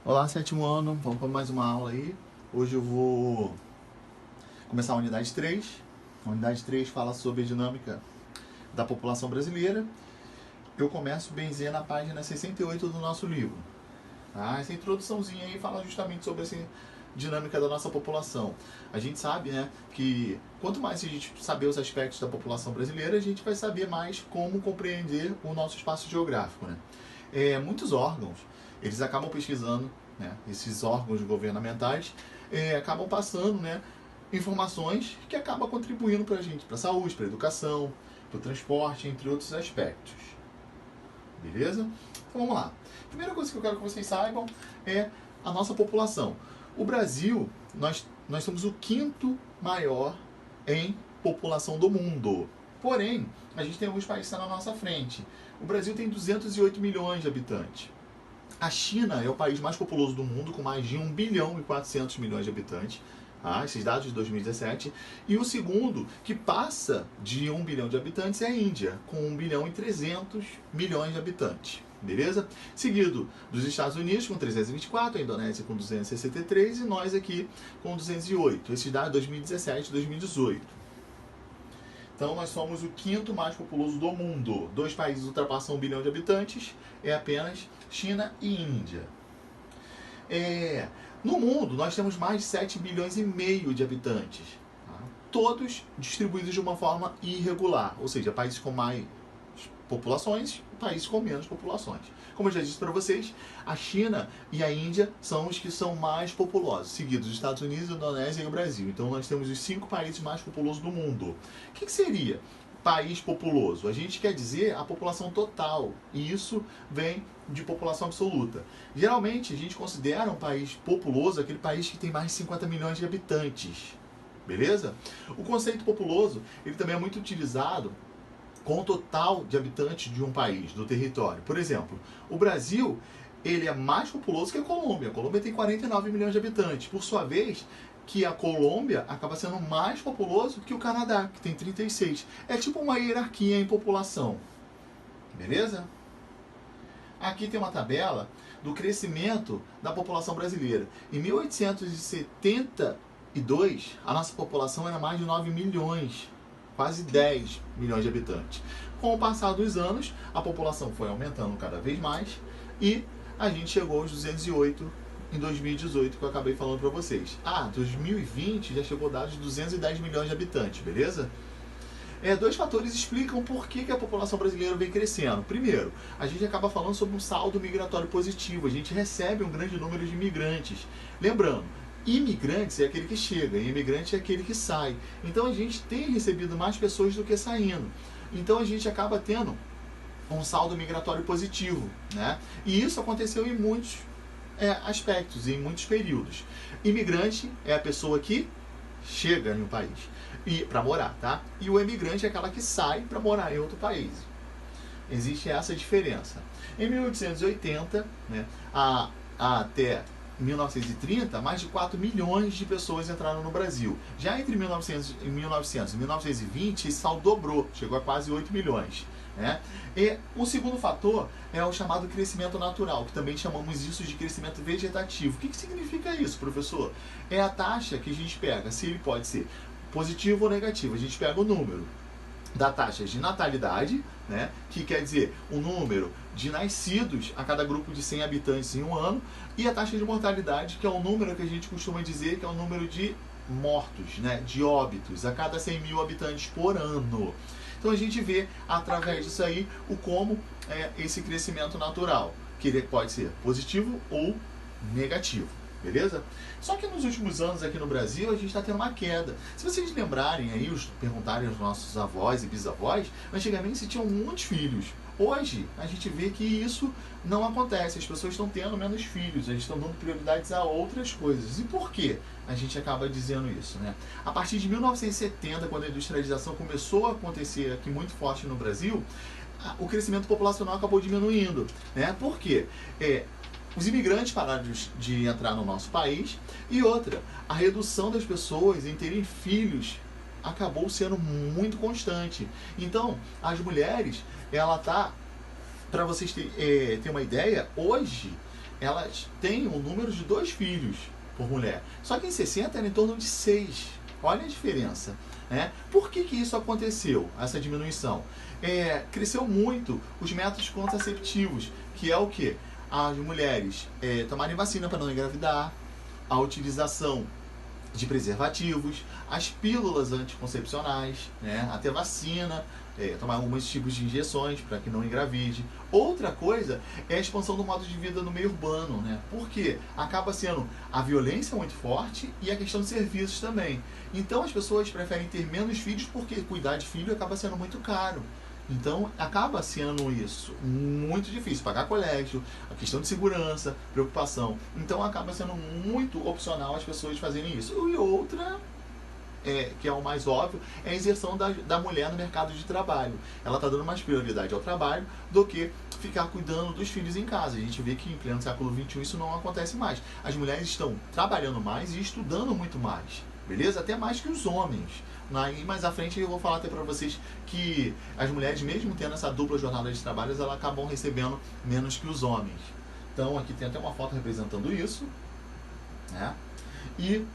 Olá, sétimo ano, vamos para mais uma aula aí. Hoje eu vou começar a unidade 3. A unidade 3 fala sobre a dinâmica da população brasileira. Eu começo bem na página 68 do nosso livro. Essa introduçãozinha aí fala justamente sobre essa dinâmica da nossa população. A gente sabe, né, que quanto mais a gente saber os aspectos da população brasileira, a gente vai saber mais como compreender o nosso espaço geográfico, né? Muitos órgãos, eles acabam pesquisando, né, esses órgãos governamentais acabam passando, né, informações que acabam contribuindo para a gente, para a saúde, para a educação, para o transporte, entre outros aspectos. Beleza? Então vamos lá. A primeira coisa que eu quero que vocês saibam é a nossa população. O Brasil, nós somos o quinto maior em população do mundo. Porém, a gente tem alguns países que estão na nossa frente. O Brasil tem 208 milhões de habitantes. A China é o país mais populoso do mundo, com mais de 1 bilhão e 400 milhões de habitantes. Esses dados de 2017. E o segundo, que passa de 1 bilhão de habitantes, é a Índia, com 1 bilhão e 300 milhões de habitantes. Beleza? Seguido dos Estados Unidos com 324, a Indonésia com 263 e nós aqui com 208. Esses dados 2017 e 2018. Então nós somos o quinto mais populoso do mundo. 2 países ultrapassam 1 bilhão de habitantes, é apenas China e Índia. No mundo nós temos mais de 7 bilhões e meio de habitantes. Todos distribuídos de uma forma irregular, ou seja, países com mais populações, países com menos populações. Como eu já disse para vocês, a China e a Índia são os que são mais populosos, seguidos dos Estados Unidos, a Indonésia e o Brasil. Então nós temos os 5 países mais populosos do mundo. O que seria país populoso? A gente quer dizer a população total, e isso vem de população absoluta. Geralmente a gente considera um país populoso aquele país que tem mais de 50 milhões de habitantes. Beleza? O conceito populoso, ele também é muito utilizado com o total de habitantes de um país, do território. Por exemplo, o Brasil, ele é mais populoso que a Colômbia. A Colômbia tem 49 milhões de habitantes. Por sua vez, que a Colômbia acaba sendo mais populoso que o Canadá, que tem 36. É tipo uma hierarquia em população. Beleza? Aqui tem uma tabela do crescimento da população brasileira. Em 1872, a nossa população era mais de 9 milhões. Quase 10 milhões de habitantes. Com o passar dos anos, a população foi aumentando cada vez mais e a gente chegou aos 208 em 2018, que eu acabei falando para vocês. 2020 já chegou a dados de 210 milhões de habitantes, beleza? 2 fatores explicam por que a população brasileira vem crescendo. Primeiro, a gente acaba falando sobre um saldo migratório positivo. A gente recebe um grande número de imigrantes. Lembrando, imigrantes é aquele que chega, e imigrante é aquele que sai. Então a gente tem recebido mais pessoas do que saindo. Então a gente acaba tendo um saldo migratório positivo, né? E isso aconteceu em muitos aspectos, em muitos períodos. Imigrante é a pessoa que chega em um país e para morar, tá? E o emigrante é aquela que sai para morar em outro país. Existe essa diferença. Em 1880, né, até 1930, mais de 4 milhões de pessoas entraram no Brasil. Já entre 1900 e 1920, esse saldo dobrou, chegou a quase 8 milhões. Né? E o segundo fator é o chamado crescimento natural, que também chamamos isso de crescimento vegetativo. O que significa isso, professor? É a taxa que a gente pega, se ele pode ser positivo ou negativo. A gente pega o número da taxa de natalidade, né, que quer dizer o número de nascidos a cada grupo de 100 habitantes em um ano, e a taxa de mortalidade, que é o número que a gente costuma dizer que é o número de mortos, né, de óbitos, a cada 100 mil habitantes por ano. Então a gente vê através disso aí o como é esse crescimento natural, que ele pode ser positivo ou negativo. Beleza? Só que nos últimos anos aqui no Brasil a gente está tendo uma queda. Se vocês lembrarem aí, perguntarem aos nossos avós e bisavós, antigamente se tinham muitos filhos. Hoje a gente vê que isso não acontece, as pessoas estão tendo menos filhos, eles estão dando prioridades a outras coisas. E por que a gente acaba dizendo isso, né? A partir de 1970, quando a industrialização começou a acontecer aqui muito forte no Brasil, o crescimento populacional acabou diminuindo, né? Por quê? Os imigrantes pararam de entrar no nosso país, e outra, a redução das pessoas em terem filhos acabou sendo muito constante. Então, as mulheres, ela tá, para vocês terem uma ideia, hoje elas têm um número de 2 filhos por mulher. Só que em 60 era em torno de 6. Olha a diferença. Né? Por que isso aconteceu, essa diminuição? Cresceu muito os métodos contraceptivos, que é o quê? As mulheres tomarem vacina para não engravidar, a utilização de preservativos, as pílulas anticoncepcionais, né? Até vacina, tomar alguns tipos de injeções para que não engravide. Outra coisa é a expansão do modo de vida no meio urbano, né? Porque acaba sendo a violência muito forte e a questão de serviços também. Então as pessoas preferem ter menos filhos porque cuidar de filho acaba sendo muito caro. Então acaba sendo isso muito difícil, pagar colégio, a questão de segurança, preocupação. Então acaba sendo muito opcional as pessoas fazerem isso. E outra, que é o mais óbvio, é a inserção da mulher no mercado de trabalho. Ela está dando mais prioridade ao trabalho do que ficar cuidando dos filhos em casa. A gente vê que em pleno século XXI isso não acontece mais. As mulheres estão trabalhando mais e estudando muito mais, beleza? Até mais que os homens. Mais à frente eu vou falar até para vocês que as mulheres, mesmo tendo essa dupla jornada de trabalho, elas acabam recebendo menos que os homens. Então aqui tem até uma foto representando isso, né? E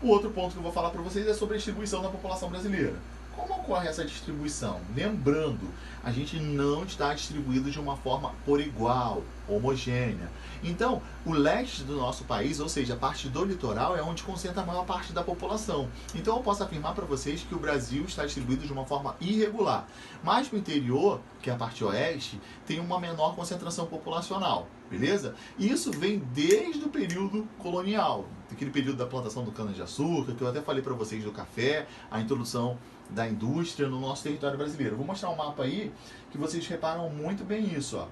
o outro ponto que eu vou falar para vocês é sobre a distribuição da população brasileira. Como ocorre essa distribuição? Lembrando, a gente não está distribuído de uma forma por igual, homogênea. Então, o leste do nosso país, ou seja, a parte do litoral, é onde concentra a maior parte da população. Então, eu posso afirmar para vocês que o Brasil está distribuído de uma forma irregular. Mas no interior, que é a parte oeste, tem uma menor concentração populacional, beleza? E isso vem desde o período colonial, aquele período da plantação do cana-de-açúcar, que eu até falei para vocês do café, a introdução da indústria no nosso território brasileiro. Eu vou mostrar um mapa aí que vocês reparam muito bem isso, ó.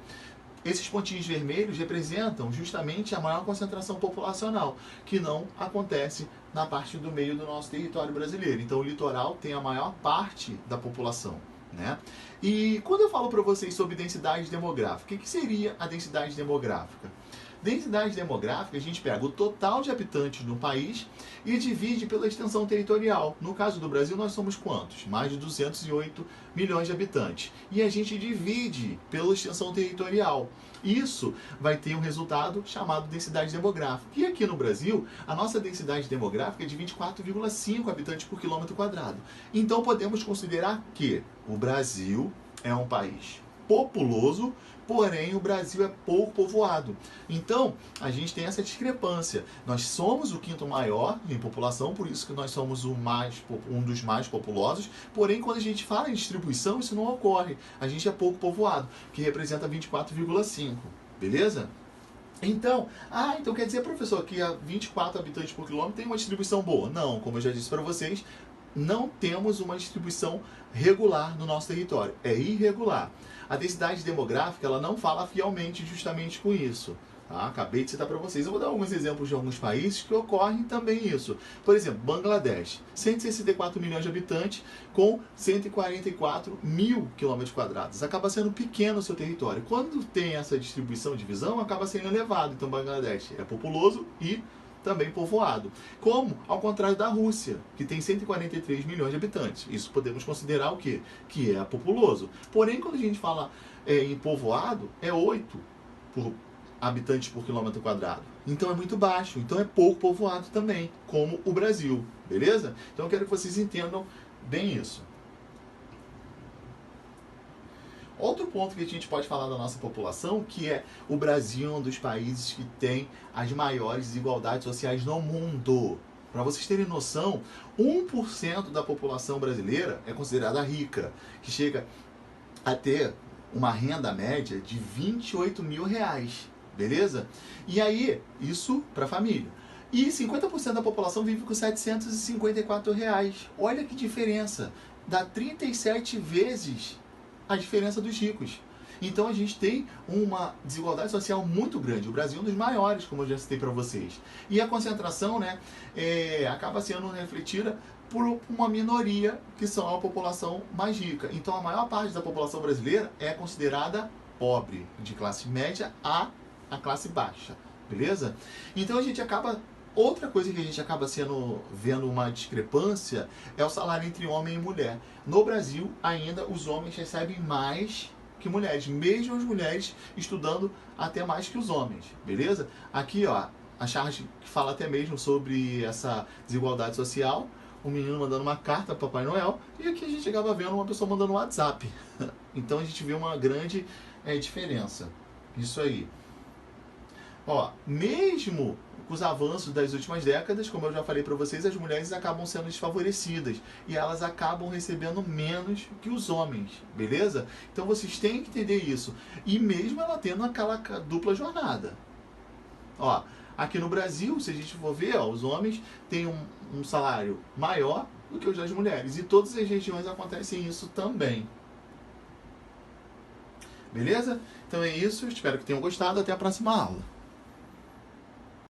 Esses pontinhos vermelhos representam justamente a maior concentração populacional, que não acontece na parte do meio do nosso território brasileiro. Então o litoral tem a maior parte da população, né? E quando eu falo para vocês sobre densidade demográfica, o que seria a densidade demográfica? Densidade demográfica, a gente pega o total de habitantes no país e divide pela extensão territorial. No caso do Brasil, nós somos quantos? Mais de 208 milhões de habitantes. E a gente divide pela extensão territorial. Isso vai ter um resultado chamado densidade demográfica. E aqui no Brasil, a nossa densidade demográfica é de 24,5 habitantes por quilômetro quadrado. Então podemos considerar que o Brasil é um país populoso, porém o Brasil é pouco povoado. Então, a gente tem essa discrepância. Nós somos o quinto maior em população, por isso que nós somos um dos mais populosos, porém, quando a gente fala em distribuição, isso não ocorre. A gente é pouco povoado, que representa 24,5, beleza? Então, então quer dizer, professor, que a 24 habitantes por quilômetro tem uma distribuição boa? Não, como eu já disse para vocês, não temos uma distribuição regular no nosso território. É irregular. A densidade demográfica, ela não fala fielmente justamente com isso. Tá? Acabei de citar para vocês. Eu vou dar alguns exemplos de alguns países que ocorrem também isso. Por exemplo, Bangladesh, 164 milhões de habitantes com 144 mil quilômetros quadrados. Acaba sendo pequeno o seu território. Quando tem essa distribuição, divisão, acaba sendo elevado. Então, Bangladesh é populoso e também povoado. Como ao contrário da Rússia, que tem 143 milhões de habitantes. Isso podemos considerar o quê? Que é populoso. Porém, quando a gente fala em povoado, é 8 habitantes por quilômetro quadrado. Então é muito baixo. Então é pouco povoado também, como o Brasil. Beleza? Então eu quero que vocês entendam bem isso. Outro ponto que a gente pode falar da nossa população, que é o Brasil é um dos países que tem as maiores desigualdades sociais no mundo. Para vocês terem noção, 1% da população brasileira é considerada rica, que chega a ter uma renda média de R$28 mil, beleza? E aí, isso para a família. E 50% da população vive com R$754. Olha que diferença, dá 37 vezes a diferença dos ricos. Então a gente tem uma desigualdade social muito grande. O Brasil é um dos maiores, como eu já citei para vocês. E a concentração, né, acaba sendo refletida por uma minoria, que são a população mais rica. Então a maior parte da população brasileira é considerada pobre, de classe média a classe baixa. Beleza? Então a gente acaba... Outra coisa que a gente acaba vendo uma discrepância é o salário entre homem e mulher. No Brasil, ainda, os homens recebem mais que mulheres, mesmo as mulheres estudando até mais que os homens, beleza? Aqui, ó, a chart que fala até mesmo sobre essa desigualdade social, um menino mandando uma carta para Papai Noel, e aqui a gente acaba vendo uma pessoa mandando um WhatsApp. Então a gente vê uma grande diferença. Isso aí. Ó, mesmo com os avanços das últimas décadas, como eu já falei para vocês, as mulheres acabam sendo desfavorecidas e elas acabam recebendo menos que os homens, beleza? Então vocês têm que entender isso. E mesmo ela tendo aquela dupla jornada. Ó, aqui no Brasil, se a gente for ver, ó, os homens têm um salário maior do que os das mulheres. E todas as regiões acontecem isso também. Beleza? Então é isso, espero que tenham gostado. Até a próxima aula.